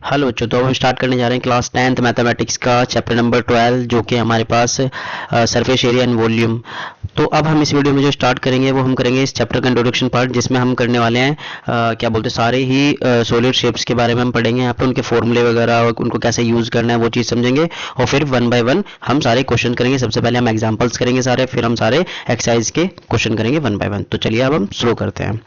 Hello बच्चों, तो अब हम स्टार्ट करने जा रहे हैं क्लास 10th मैथमेटिक्स का चैप्टर नंबर 12 जो कि हमारे पास सरफेस एरिया एंड वॉल्यूम। तो अब हम इस वीडियो में जो स्टार्ट करेंगे वो हम करेंगे इस चैप्टर का इंट्रोडक्शन पार्ट, जिसमें हम करने वाले हैं क्या बोलते हैं सारे ही सॉलिड शेप्स के बारे में हम पढ़ेंगे। यहाँ पे उनके फॉर्मूले वगैरह और उनको कैसे यूज़ करना है वो चीज़ समझेंगे, और फिर वन बाय वन हम सारे क्वेश्चन करेंगे। सबसे पहले हम एग्जाम्पल्स करेंगे सारे, फिर हम सारे एक्सरसाइज के क्वेश्चन करेंगे वन बाय वन। तो चलिए अब हम शुरू करते हैं।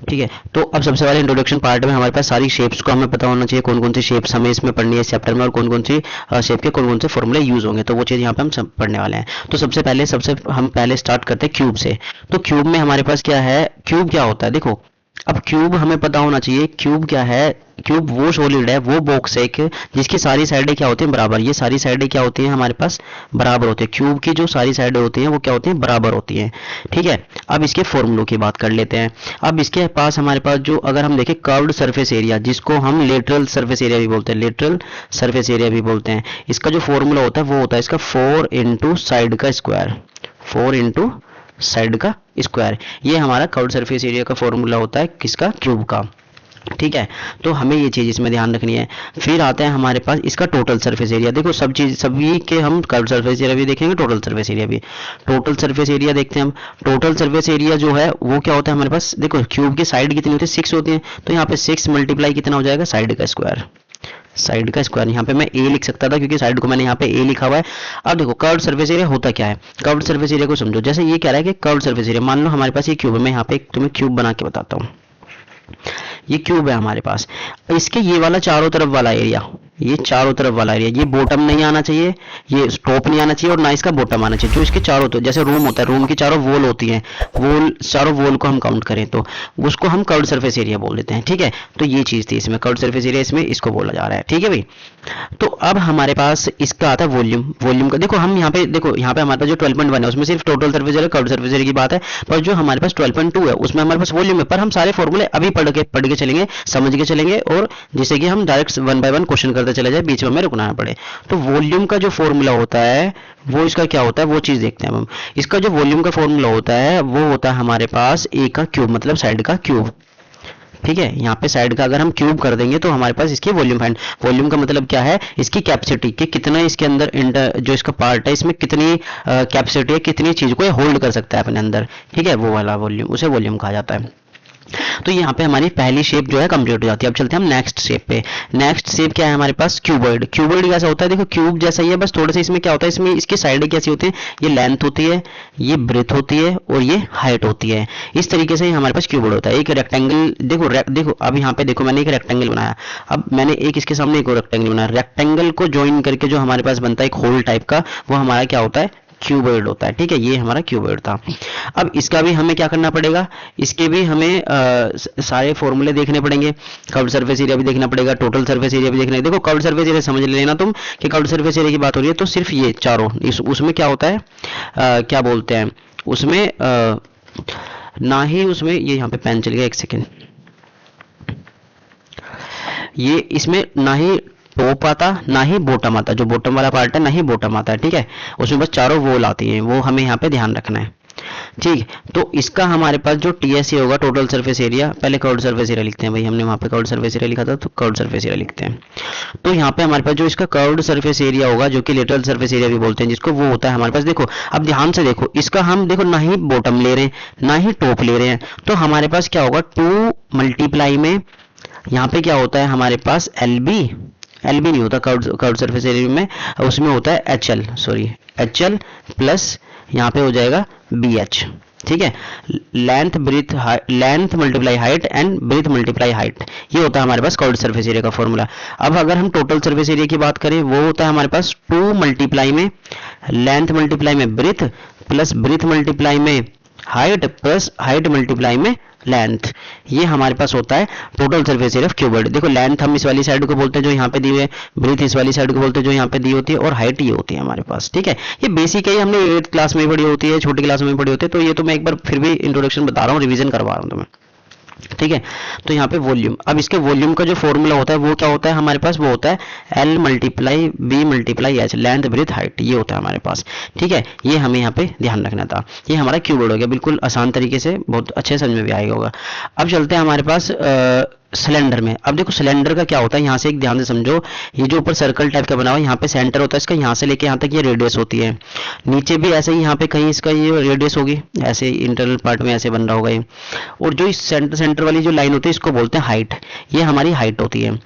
ठीक है, तो अब सबसे पहले इंट्रोडक्शन पार्ट में हमारे पास सारी शेप्स को हमें पता होना चाहिए, कौन कौन सी शेप्स हमें इसमें पढ़नी है इस चैप्टर में, और कौन कौन सी शेप के कौन कौन से फॉर्मूले यूज होंगे। तो वो चीज़ यहाँ पे हम सब पढ़ने वाले हैं। तो सबसे हम पहले स्टार्ट करते हैं क्यूब से। तो क्यूब में हमारे पास क्या है, क्यूब क्या होता है देखो। अब क्यूब हमें पता होना चाहिए, क्यूब क्या है। क्यूब वो सॉलिड है, वो बॉक्स है एक जिसकी सारी साइडें क्या होती हैं, बराबर। ये सारी साइडें क्या होती हैं हमारे पास, बराबर होती है। क्यूब की जो सारी साइडें होती हैं वो क्या होती हैं, बराबर होती हैं। ठीक है, अब इसके फॉर्मूलों की बात कर लेते हैं। अब इसके पास हमारे पास जो, अगर हम देखें कर्व्ड सरफेस एरिया, जिसको हम लेटरल सरफेस एरिया भी बोलते हैं, लेटरल सरफेस एरिया भी बोलते हैं, इसका जो फॉर्मूला होता है वो होता है इसका 4 इंटू साइड का स्क्वायर, 4 इंटू साइड का स्क्वायर। ये हमारा कर्व्ड सरफेस एरिया का फॉर्मूला होता है किसका, क्यूब का। ठीक है, तो हमें ये चीज़ इसमें ध्यान रखनी है। फिर आते हैं हमारे पास इसका टोटल सरफेस एरिया। देखो सब चीज़ सभी के हम कर्व्ड सरफेस एरिया भी देखेंगे, टोटल सरफेस एरिया भी। टोटल सरफेस एरिया देखते हैं हम। टोटल सरफेस एरिया जो है वो क्या होता है हमारे पास, देखो क्यूब की साइड कितनी होती है, 6 होती है। तो यहाँ पे 6 मल्टीप्लाई कितना हो जाएगा, साइड का स्क्वायर। साइड का स्क्वायर, यहाँ पे मैं ए लिख सकता था क्योंकि साइड को मैंने यहाँ पे ए लिखा हुआ है। अब देखो कर्व्ड सरफेस एरिया होता क्या है, कर्व्ड सरफेस एरिया को समझो। जैसे ये कह रहा है कि कर्व्ड सरफेस एरिया, मान लो हमारे पास ये क्यूब है, मैं यहाँ पे तुम्हें क्यूब बना के बताता हूँ। ये क्यूब है हमारे पास, इसके ये वाला चारों तरफ वाला एरिया, ये चारों तरफ वाला एरिया, ये बॉटम नहीं आना चाहिए, ये टॉप नहीं आना चाहिए, और ना इसका बॉटम आना चाहिए। जो इसके चारों तरफ, जैसे रूम होता है, रूम की चारों वॉल होती हैं, वॉल, चारों वॉल को हम काउंट करें तो उसको हम कर्व्ड सरफेस एरिया बोल देते हैं। ठीक है, तो ये चीज़ थी इसमें, कर्व्ड सरफेस एरिया इसमें इसको बोला जा रहा है। ठीक है भाई, तो अब हमारे पास इसका आता है वॉल्यूम। वॉल्यूम का देखो, हम यहाँ पे देखो, यहाँ पे हमारे पास जो 12.1 है उसमें सिर्फ total surface area, curved surface area की बात है। पर जो हमारे पास 12.2 है उसमें हमारे पास वॉल्यूम है। पर हम सारे फॉर्मूले अभी पढ़ के चलेंगे, समझ के चलेंगे, और जिससे कि हम direct one by one question करते चले जाए, बीच में हमें रुकना ना पड़े। तो वॉल्यूम का जो फॉर्मूला होता है वो इसका क्या होता है, वो चीज़ देखते हैं हम। इसका जो वॉल्यूम का फॉर्मूला होता है वो होता है हमारे पास ए का क्यूब, मतलब साइड का क्यूब। ठीक है, यहाँ पे साइड का अगर हम क्यूब कर देंगे तो हमारे पास इसकी वॉल्यूम फाइंड। वॉल्यूम का मतलब क्या है, इसकी कैपेसिटी, कि कितना इसके अंदर जो इसका पार्ट है इसमें कितनी कैपेसिटी है, कितनी चीज को होल्ड कर सकता है अपने अंदर। ठीक है, वो वाला वॉल्यूम, उसे वॉल्यूम कहा जाता है। तो यहाँ पे हमारी पहली शेप जो है कंप्लीट हो जाती है। अब चलते हैं हम नेक्स्ट शेप पे। नेक्स्ट शेप क्या है हमारे पास, क्यूबॉइड। क्यूबॉइड कैसा होता है, देखो क्यूब जैसा ही है, बस थोड़ा सा इसमें क्या होता है, इसमें इसकी साइडें कैसी होती है, ये लेंथ होती है, ये ब्रेथ होती है, और ये हाइट होती है। इस तरीके से ही हमारे पास क्यूबॉइड होता है। एक रेक्टेंगल, देखो देखो अब यहाँ पे देखो, मैंने एक रेक्टेंगल बनाया, अब मैंने एक इसके सामने एक और रेक्टेंगल बनाया। रेक्टेंगल को ज्वाइन करके जो हमारे पास बनता है एक होल टाइप का, वो हमारा क्या होता है, क्यूबॉइड होता है। ठीक है, ये हमारा क्यूबॉइड था। अब इसका भी हमें क्या करना पड़ेगा, इसके भी हमें सारे फॉर्मूले देखने पड़ेंगे। कर्व्ड सरफेस एरिया भी देखना पड़ेगा, टोटल सरफेस एरिया भी देखना है। देखो कर्व्ड सरफेस एरिया समझ लेना तुम कि कर्व्ड सरफेस एरिया की बात हो रही है तो सिर्फ ये चारों, उसमें क्या होता है, क्या बोलते हैं उसमें, ना ही उसमें, ये यहाँ पे पेन चल गया, एक सेकेंड, ये इसमें ना ही टॉप आता ना ही बॉटम आता, जो बॉटम वाला पार्ट है ना ही बॉटम आता है। ठीक है, उसमें बस चारों वॉल आती हैं, वो हमें यहाँ पे ध्यान रखना है। ठीक, तो इसका हमारे पास जो टीएसए होगा, टोटल सरफेस एरिया, पहले कर्व्ड सरफेस एरिया लिखते हैं भाई, हमने वहाँ पे कर्व्ड सरफेस एरिया लिखा था तो कर्व्ड सरफेस एरिया लिखते हैं। तो यहाँ पे हमारे पास जो इसका कर्व्ड सरफेस एरिया होगा, जो कि लेटरल सरफेस एरिया भी बोलते हैं जिसको, वो होता है हमारे पास, देखो अब ध्यान से देखो, इसका हम देखो ना ही बॉटम ले रहे हैं ना ही टॉप ले रहे हैं, तो हमारे पास क्या होगा, 2 मल्टीप्लाई में यहाँ पे क्या होता है हमारे पास, एल बी नहीं होता कर्व्ड सरफेस एरिया में, उसमें होता है H L, sorry H L plus यहाँ पे हो जाएगा बी एच। ठीक है, length multiply height and breadth multiply height, ये होता है हमारे पास कर्व्ड सरफेस एरिया का फॉर्मूला। अब अगर हम टोटल सरफेस एरिया की बात करें, वो होता है हमारे पास 2 मल्टीप्लाई में लेंथ मल्टीप्लाई में ब्रेथ प्लस ब्रेथ मल्टीप्लाई में हाइट प्लस हाइट मल्टीप्लाई में लेंथ, ये हमारे पास होता है total surface area of cuboid. देखो लेंथ हम इस वाली साइड को बोलते हैं जो यहाँ पे दी हुई है, ब्रेथ इस वाली साइड को बोलते हैं जो यहाँ पे दी होती है, और हाइट ये होती है हमारे पास। ठीक है, ये बेसिक है, हमने 8th क्लास में पढ़ी होती है, छोटी क्लास में पढ़ी होती है, तो ये तो मैं एक बार फिर भी इंट्रोडक्शन बता रहा हूँ, रिवीजन करवा रहा हूँ तुम्हें। ठीक है, तो यहाँ पे वॉल्यूम, अब इसके वॉल्यूम का जो फॉर्मूला होता है वो क्या होता है हमारे पास, वो होता है L multiply B multiply H, length breadth height, ये होता है हमारे पास। ठीक है, ये हमें यहाँ पे ध्यान रखना था। ये हमारा क्यूबॉइड हो गया, बिल्कुल आसान तरीके से, बहुत अच्छे समझ में भी आएगा होगा। अब चलते हैं हमारे पास सिलेंडर में। अब देखो सिलेंडर का क्या होता है, यहाँ से एक ध्यान से समझो, ये जो ऊपर सर्कल टाइप का बना हुआ है, यहाँ पे सेंटर होता है इसका, यहाँ से लेके यहाँ तक ये रेडियस होती है। नीचे भी ऐसे ही यहाँ पे कहीं इसका ये रेडियस होगी, ऐसे इंटरनल पार्ट में ऐसे बन रहा होगा ये। और जो इस सेंटर वाली जो लाइन होती है इसको बोलते हैं हाइट, ये हमारी हाइट होती है।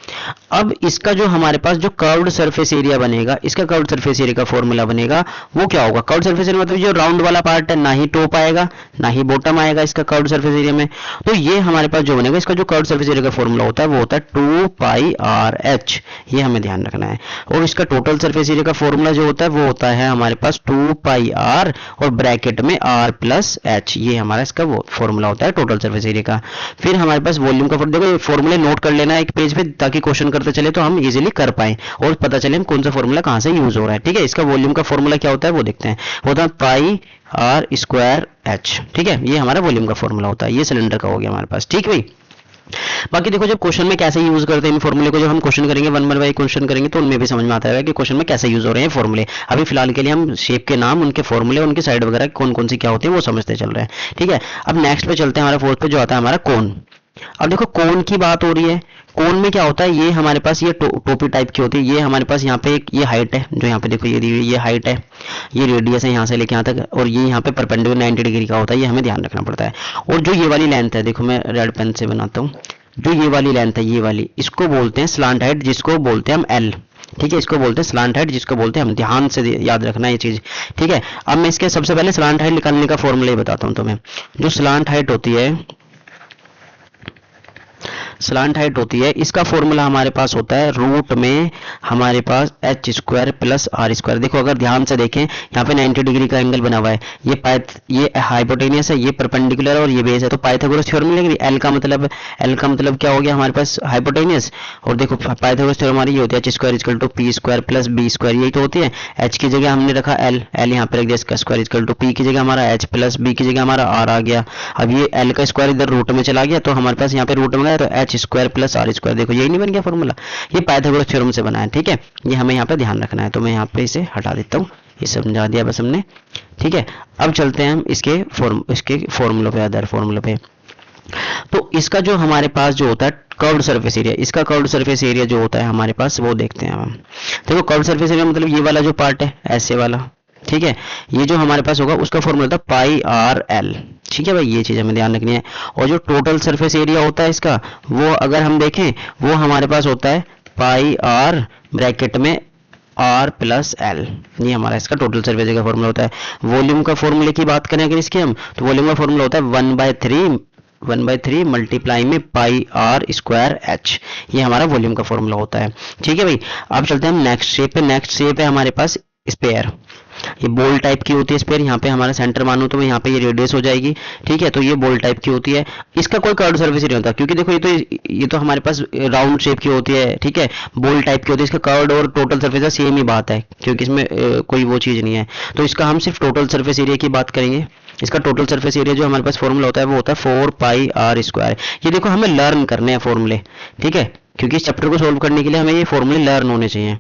अब इसका जो हमारे पास जो कर्व्ड सरफेस एरिया बनेगा, इसका कर्व्ड सरफेस एरिया का फॉर्मूला बनेगा, वो क्या होगा, कर्व्ड सरफेस एरिया मतलब जो राउंड वाला पार्ट है, ना ही टॉप आएगा ना ही बॉटम आएगा इसका कर्व्ड सरफेस एरिया में। तो ये हमारे पास जो बनेगा, इसका जो कर्व्ड सरफेस एरिया का फॉर्मूला होता है वो होता है 2πr(h), ये हमें ध्यान रखना है। और इसका टोटल सरफेस एरिया का फॉर्मूला जो होता है वो होता है हमारे पास 2πr और ब्रैकेट में r+h, ये हमारा इसका वो फॉर्मूला होता है टोटल सरफेस एरिया का। फिर हमारे पास वॉल्यूम का, देखो ये फॉर्मूले नोट कर लेना है एक पेज पे, ताकि क्वेश्चन करते चले तो हम इजीली कर पाए और पता चले हम कौन सा फॉर्मूला कहाँ से यूज हो रहा है। ठीक है, इसका वॉल्यूम का फॉर्मूला क्या होता है वो देखते हैं, होता है πr²h। ठीक है, ये हमारा वॉल्यूम का फॉर्मूला होता है, ये सिलेंडर का हो गया हमारे पास। ठीक है भाई, बाकी देखो जब क्वेश्चन में कैसे यूज करते हैं इन फॉर्मूले को, जब हम क्वेश्चन करेंगे 1 बाय 1 क्वेश्चन करेंगे तो उनमें भी समझ में आता है कि क्वेश्चन में कैसे यूज हो रहे हैं फॉर्मूले। अभी फिलहाल के लिए हम शेप के नाम, उनके फॉर्मूले, उनकी साइड वगैरह कौन कौन सी क्या होती है वो समझते चल रहे हैं। ठीक है, अब नेक्स्ट पे चलते हैं, हमारा फोर्थ पे जो आता है हमारा कोन। अब देखो कोन की बात हो रही है, कोन में क्या होता है, ये हमारे पास ये टोपी टाइप की होती है, ये हमारे पास यहाँ पे एक ये हाइट है, जो यहाँ पे देखो ये दी हुई ये हाइट है, ये रेडियस है यहाँ से लेके यहाँ तक, और ये यहाँ पे परपेंडिकुलर 90 डिग्री का होता है, ये हमें ध्यान रखना पड़ता है। और जो ये वाली लेंथ है, देखो मैं रेड पेन से बनाता हूँ, जो ये वाली लेंथ है, ये वाली, इसको बोलते हैं स्लांट हाइट, जिसको बोलते हैं हम एल। ठीक है, इसको बोलते हैं स्लांट हाइट, जिसको बोलते हैं हम, ध्यान से याद रखना ये चीज। ठीक है, अब मैं इसके सबसे पहले स्लांट हाइट निकालने का फॉर्मूला बताता हूँ तुम्हें। जो स्लांट हाइट होती है, स्लांट हाइट होती है, इसका फॉर्मूला हमारे पास होता है रूट में हमारे पास h² प्लस r²। देखो अगर ध्यान से देखें, यहाँ पे 90 डिग्री का एंगल बना हुआ है, ये हाइपोटेनियस है, ये परपेंडिकुलर है और ये बेस है, तो पाइथागोरस थ्योरम मिलेगी। एल का मतलब क्या हो गया हमारे पास, हाइपोटेनियस। और देखो पाइथागोरस थ्योरम हमारी ये होती है h² = p² प्लस b², यही तो होती है। h की जगह हमने रखा l, यहाँ पे रख दिया, इसका स्क्वायर = p की जगह हमारा h प्लस b की जगह हमारा r आ गया। अब ये l का स्क्वायर इधर रूट में चला गया, तो हमारे पास यहाँ पे रूट में गया, तो h² प्लस r², देखो यही नहीं बन गया फॉर्मूला, ये पाइथागोरस थ्योरम से बना है। ठीक है, ये हमें यहाँ पे ध्यान रखना है, तो मैं यहाँ पे इसे हटा देता हूँ, ये समझा दिया बस हमने। ठीक है, अब चलते हैं हम इसके फॉर्मूलों पे, अदर फॉर्मूलों पे। तो इसका जो हमारे पास जो होता है कर्व्ड सरफेस एरिया, इसका कर्व्ड सरफेस एरिया जो होता है हमारे पास वो देखते हैं हम। देखो कर्व्ड सरफेस एरिया मतलब ये वाला जो पार्ट है, ऐसे वाला। ठीक है, ये जो हमारे पास होगा उसका फॉर्मूला था πr(l). ठीक है भाई, ये चीज हमें ध्यान रखनी है। और जो टोटल सरफेस एरिया होता है इसका, वो अगर हम देखें वो हमारे पास होता है πr ब्रैकेट में r+l, ये हमारा इसका टोटल सरफेस एरिया का फॉर्मूला होता है। वॉल्यूम का फॉर्मूले की बात करें अगर इसके हम, तो वॉल्यूम का फॉर्मूला होता है 1/3 मल्टीप्लाई में πr²h, ये हमारा वॉल्यूम का फॉर्मूला होता है। ठीक है भाई, अब चलते हैं हम नेक्स्ट शेप पे। नेक्स्ट शेप है हमारे पास स्पेयर, ये बॉल टाइप की होती है स्पेयर। यहाँ पे हमारा सेंटर मानो तो यहाँ पे ये रेडियस हो जाएगी। ठीक है, तो ये बॉल टाइप की होती है, इसका कोई कर्व्ड सरफेस नहीं होता, क्योंकि देखो ये तो हमारे पास राउंड शेप की होती है। ठीक है, बॉल टाइप की होती है, इसका कर्व्ड और टोटल सरफेस सेम ही बात है, क्योंकि इसमें कोई वो चीज नहीं है। तो इसका हम सिर्फ टोटल सरफेस एरिया की बात करेंगे। इसका टोटल सरफेस एरिया जो हमारे पास फॉर्मूला होता है वो होता है 4πr²। ये देखो हमें लर्न करने हैं फॉर्मूले। ठीक है, क्योंकि इस चैप्टर को सोल्व करने के लिए हमें ये फॉर्मूले लर्न होने चाहिए।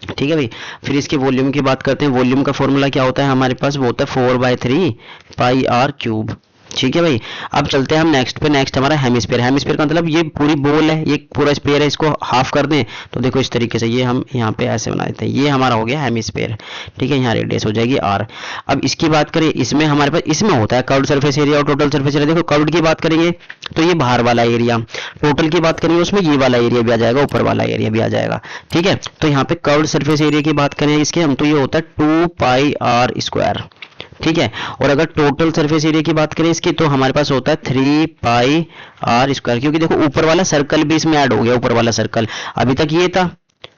ठीक है भाई, फिर इसके वॉल्यूम की बात करते हैं। वॉल्यूम का फॉर्मूला क्या होता है हमारे पास, वो होता है 4/3πr³। ठीक है भाई, अब चलते हैं हम नेक्स्ट पे। नेक्स्ट हमारा हेमिस्फीयर। हेमिस्फीयर का मतलब ये पूरी बॉल है, ये पूरा स्फीयर है, इसको हाफ कर दें तो देखो इस तरीके से ये हम यहाँ पे ऐसे बना देते हैं, ये हमारा हो गया हेमिस्फीयर। ठीक है, यहाँ रेडियस हो जाएगी r। अब इसकी बात करें, इसमें हमारे पास इसमें होता है कर्व्ड सरफेस एरिया और टोटल सरफेस एरिया। देखो कर्व्ड की बात करेंगे तो ये बाहर वाला एरिया, टोटल की बात करेंगे उसमें ये वाला एरिया भी आ जाएगा, ऊपर वाला एरिया भी आ जाएगा। ठीक है, तो यहाँ पे कर्व्ड सरफेस एरिया की बात करें इसके हम, तो ये होता है 2πr²। ठीक है, और अगर टोटल सरफेस एरिया की बात करें इसकी, तो हमारे पास होता है 3πr², क्योंकि देखो ऊपर वाला सर्कल भी इसमें ऐड हो गया, ऊपर वाला सर्कल अभी तक ये था।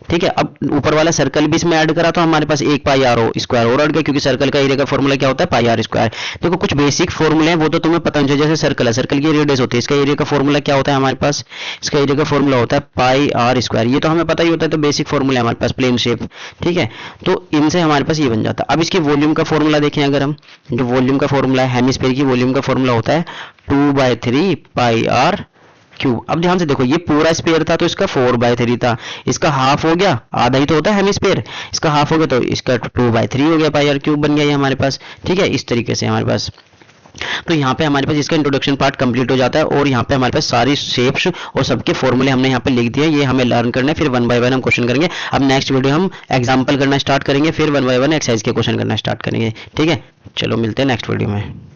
ठीक है, अब ऊपर वाला सर्कल भी इसमें ऐड करा तो हमारे पास 1πr² और अड़ गया, क्योंकि सर्कल का एरिया का फॉर्मूला क्या होता है πr²। देखो कुछ बेसिक फॉर्मूले हैं वो तो तुम्हें पता नहीं चाहिए, जैसे सर्कल है, सर्कल की रेडियस होती है, इसका एरिया का फॉर्मूला क्या होता है हमारे पास, इसका एरिया का फॉर्मूला होता है πr²। ये तो हमें पता ही होता है, तो बेसिक फॉर्मूला है हमारे पास, प्लेन शेप। ठीक है, तो इनसे हमारे पास ये बन जाता है। अब इसकी वॉल्यूम का फॉर्मूला देखें अगर हम, जो वॉल्यूम का फॉर्मूला है हेमिस्फीयर की, वॉल्यूम का फॉर्मूला होता है 2/3πr³। अब ध्यान से देखो, ये पूरा स्पेयर था तो इसका 4/3 था, इसका हाफ हो गया, आधा ही तो होता है हेमिस्फीयर, इसका हाफ हो गया तो इसका 2/3 हो गया, πr³ बन गया ये हमारे पास। ठीक है, इस तरीके से हमारे पास तो यहाँ पे हमारे पास इसका इंट्रोडक्शन पार्ट कंप्लीट हो जाता है और यहाँ पे हमारे पास सारी शेप्स और सबके फॉर्मूले हमने यहाँ पे लिख दिए, ये हमें लर्न करना है। फिर वन बाय वन हम क्वेश्चन करेंगे। अब नेक्स्ट वीडियो हम एग्जाम्पल करना स्टार्ट करेंगे, फिर वन बाय वन एक्सरसाइज के क्वेश्चन करना स्टार्ट करेंगे। ठीक है, चलो मिलते हैं नेक्स्ट वीडियो में।